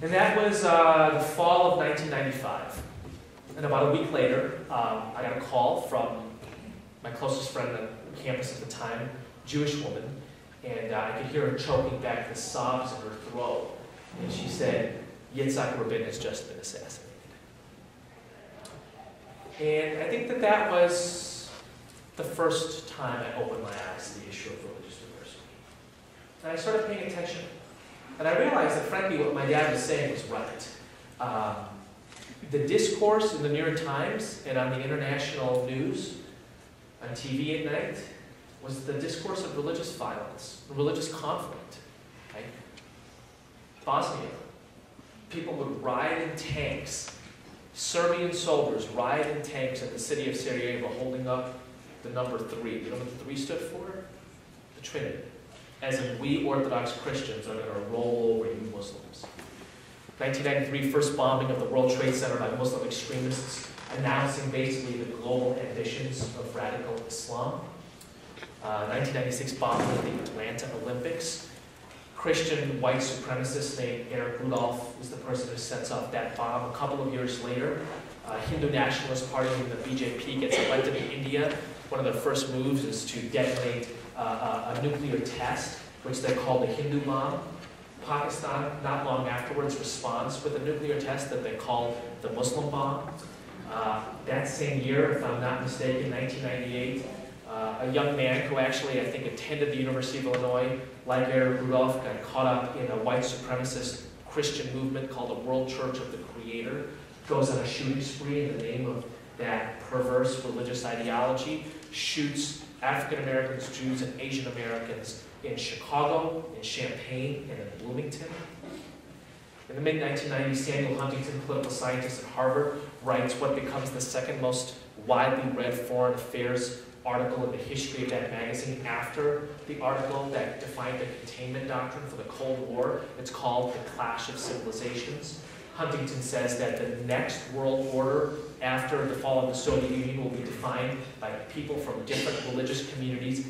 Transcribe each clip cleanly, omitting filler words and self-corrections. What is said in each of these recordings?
And that was the fall of 1995. And about a week later, I got a call from my closest friend on campus at the time, Jewish woman, and I could hear her choking back the sobs in her throat. And she said, Yitzhak Rabin has just been assassinated. And I think that that was the first time I opened my eyes to the issue of religious diversity. And I started paying attention. And I realized that, frankly, what my dad was saying was right. The discourse in the New York Times and on the international news, on TV at night, was the discourse of religious violence, religious conflict. Right? Bosnia, people would ride in tanks. Serbian soldiers ride in tanks at the city of Sarajevo holding up the number 3. You know what the 3 stood for? The Trinity. As in, we Orthodox Christians are going to roll over you Muslims. 1993, first bombing of the World Trade Center by Muslim extremists, announcing basically the global ambitions of radical Islam. 1996 bombing of the Atlanta Olympics. Christian white supremacist named Eric Rudolph was the person who sets off that bomb. A couple of years later, Hindu Nationalist Party and the BJP gets elected in India. One of their first moves is to detonate a nuclear test, which they call the Hindu bomb. Pakistan, not long afterwards, responds with a nuclear test that they call the Muslim bomb. That same year, if I'm not mistaken, 1998, a young man who actually, I think, attended the University of Illinois, like Eric Rudolph, got caught up in a white supremacist Christian movement called the World Church of the Creator, goes on a shooting spree in the name of that perverse religious ideology, shoots African Americans, Jews, and Asian Americans in Chicago, in Champaign, and in Bloomington. In the mid-1990s, Samuel Huntington, political scientist at Harvard, writes what becomes the second most widely read foreign affairs article in the history of that magazine after the article that defined the containment doctrine for the Cold War. It's called The Clash of Civilizations. Huntington says that the next world order after the fall of the Soviet Union will be defined by people from different religious communities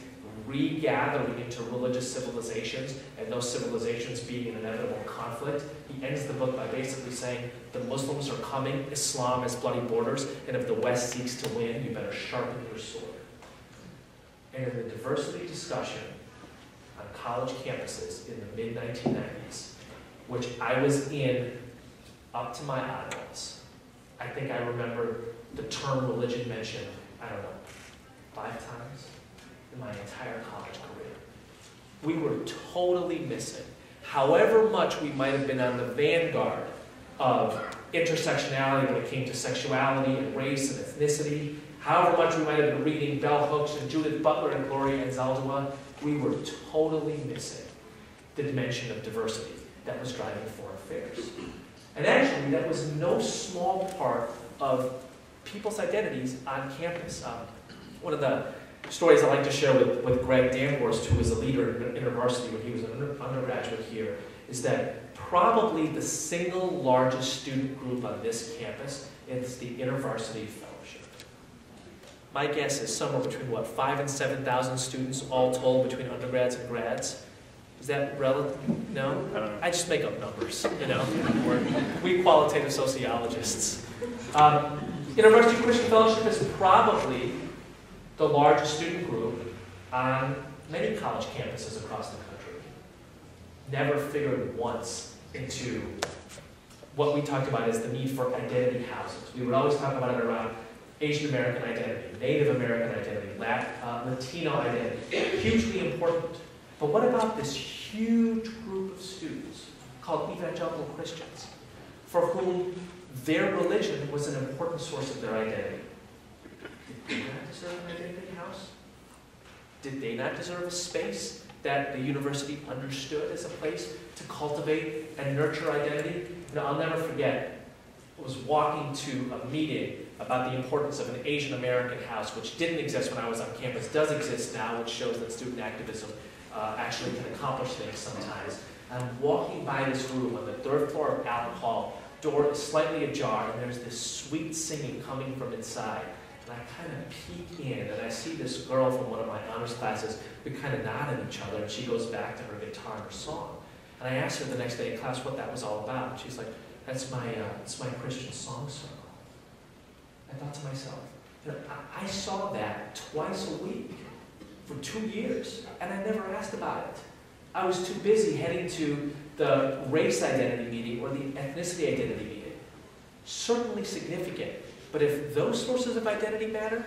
regathering into religious civilizations, and those civilizations being in inevitable conflict. He ends the book by basically saying, the Muslims are coming, Islam has bloody borders, and if the West seeks to win, you better sharpen your sword. And in the diversity discussion on college campuses in the mid-1990s, which I was in up to my eyeballs, I think I remember the term religion mentioned, I don't know, 5 times in my entire college career. We were totally missing, however much we might have been on the vanguard of intersectionality when it came to sexuality and race and ethnicity, however much we might have been reading bell hooks and Judith Butler and Gloria Anzaldúa, we were totally missing the dimension of diversity that was driving foreign affairs. And actually, that was no small part of people's identities on campus. One of the stories I like to share with Greg Danhorst, who was a leader in InterVarsity when he was an undergraduate here, is that probably the single largest student group on this campus is the InterVarsity Fellowship. My guess is somewhere between, 5,000 and 7,000 students, all told, between undergrads and grads. Is that relative? No? I just make up numbers, you know. We qualitative sociologists. InterVarsity Christian Fellowship is probably the largest student group on many college campuses across the country. Never figured once into what we talked about as the need for identity houses. We would always talk about it around Asian American identity, Native American identity, Latino identity. Hugely important. But what about this huge group of students called evangelical Christians, for whom their religion was an important source of their identity? Did they not deserve an identity house? Did they not deserve a space that the university understood as a place to cultivate and nurture identity? You know, I'll never forget, I was walking to a meeting about the importance of an Asian American house, which didn't exist when I was on campus, does exist now, which shows that student activism actually can accomplish things sometimes. I'm walking by this room on the 3rd floor of Allen Hall. Door is slightly ajar, and there's this sweet singing coming from inside. And I kind of peek in, and I see this girl from one of my honors classes. We kind of nod at each other, and she goes back to her guitar and her song. And And I asked her the next day in class what that was all about. And she's like, it's my Christian song circle. I thought to myself, you know, I saw that twice a week for 2 years, and I never asked about it. I was too busy heading to the race identity meeting or the ethnicity identity meeting. Certainly significant, but if those sources of identity matter,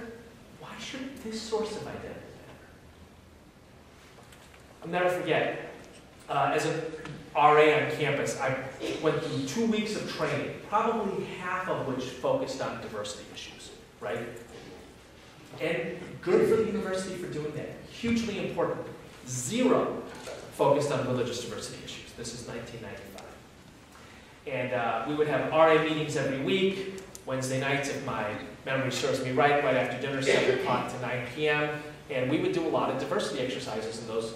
why shouldn't this source of identity matter? I'll never forget, as an RA on campus, I went through 2 weeks of training, probably half of which focused on diversity issues, right? And good for the university for doing that. Hugely important. 0 focused on religious diversity issues. This is 1995. And we would have RA meetings every week, Wednesday nights, if my memory serves me right after dinner, 7 o'clock to 9 p.m. And we would do a lot of diversity exercises in those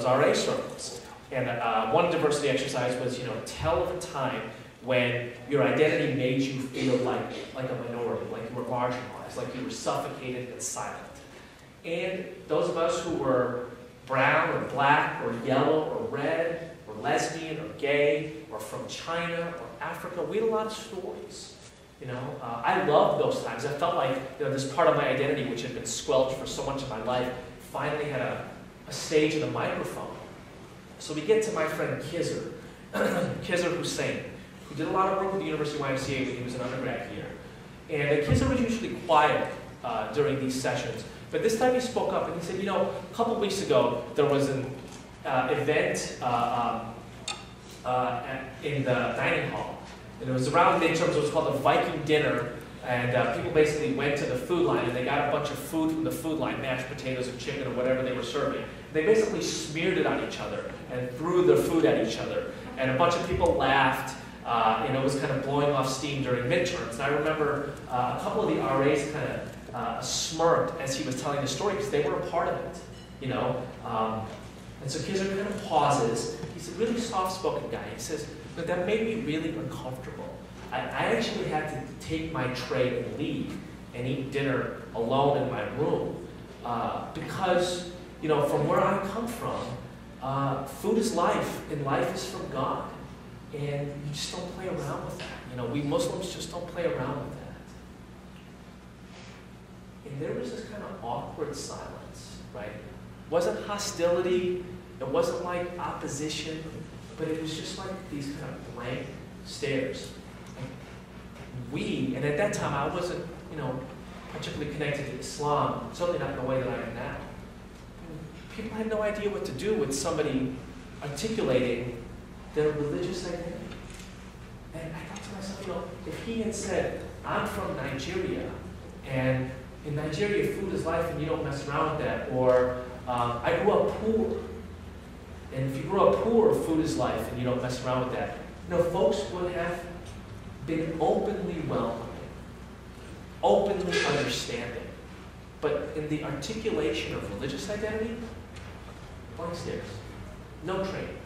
RA circles. And one diversity exercise was, you know, tell of a time when your identity made you feel like a minority, like you were marginalized, like you were suffocated and silent. And those of us who were brown or black or yellow or red or lesbian or gay or from China or Africa, we had a lot of stories. You know, I loved those times. I felt like, you know, this part of my identity, which had been squelched for so much of my life, finally had a stage and a microphone. So we get to my friend Kizzer, Kizzer Hussein, who did a lot of work with the University YMCA when he was an undergrad here. And Kizzer was usually quiet during these sessions, but this time he spoke up and he said, you know, a couple weeks ago there was an event in the dining hall. And it was around midterms, it was called the Viking Dinner, and people basically went to the food line and they got a bunch of food from the food line, mashed potatoes or chicken or whatever they were serving. They basically smeared it on each other and threw their food at each other. And a bunch of people laughed. You know, it was kind of blowing off steam during midterms. And I remember a couple of the RAs kind of smirked as he was telling the story because they were a part of it, you know. And so Kizzer kind of pauses. He's a really soft-spoken guy. He says, but that made me really uncomfortable. I actually had to take my tray and leave and eat dinner alone in my room because, you know, from where I come from, food is life and life is from God. And you just don't play around with that. You know, we Muslims just don't play around with that. And there was this kind of awkward silence, right? It wasn't hostility, it wasn't like opposition, but it was just like these kind of blank stares. And at that time I wasn't, you know, particularly connected to Islam, certainly not in the way that I am now. People had no idea what to do with somebody articulating their religious identity. And I thought to myself, you know, if he had said, I'm from Nigeria, and in Nigeria food is life and you don't mess around with that, or I grew up poor, and if you grew up poor, food is life and you don't mess around with that, you know, folks would have been openly welcoming, openly understanding. But in the articulation of religious identity, blank stares, no training.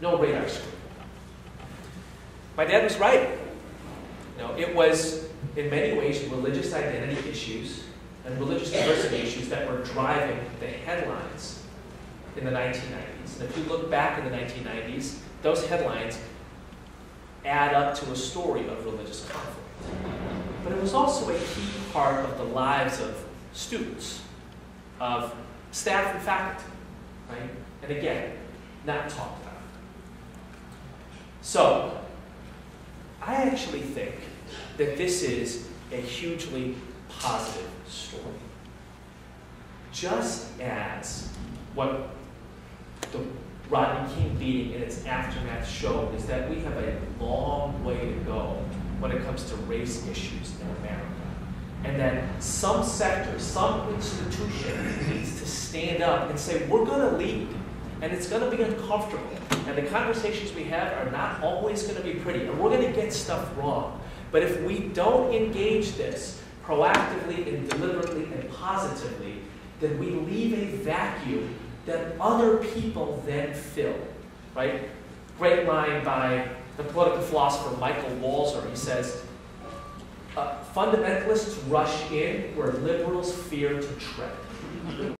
No radar screen. My dad was right. You know, it was, in many ways, religious identity issues and religious diversity issues that were driving the headlines in the 1990s. And if you look back in the 1990s, those headlines add up to a story of religious conflict. But it was also a key part of the lives of students, of staff and faculty, right? And again, not talked about. So, I actually think that this is a hugely positive story. Just as what the Rodney King beating and its aftermath showed is that we have a long way to go when it comes to race issues in America. And that some sector, some institution needs to stand up and say, we're going to lead. And it's going to be uncomfortable. And the conversations we have are not always going to be pretty. And we're going to get stuff wrong. But if we don't engage this proactively and deliberately and positively, then we leave a vacuum that other people then fill. Right? Great line by the political philosopher Michael Walzer. He says, fundamentalists rush in where liberals fear to tread.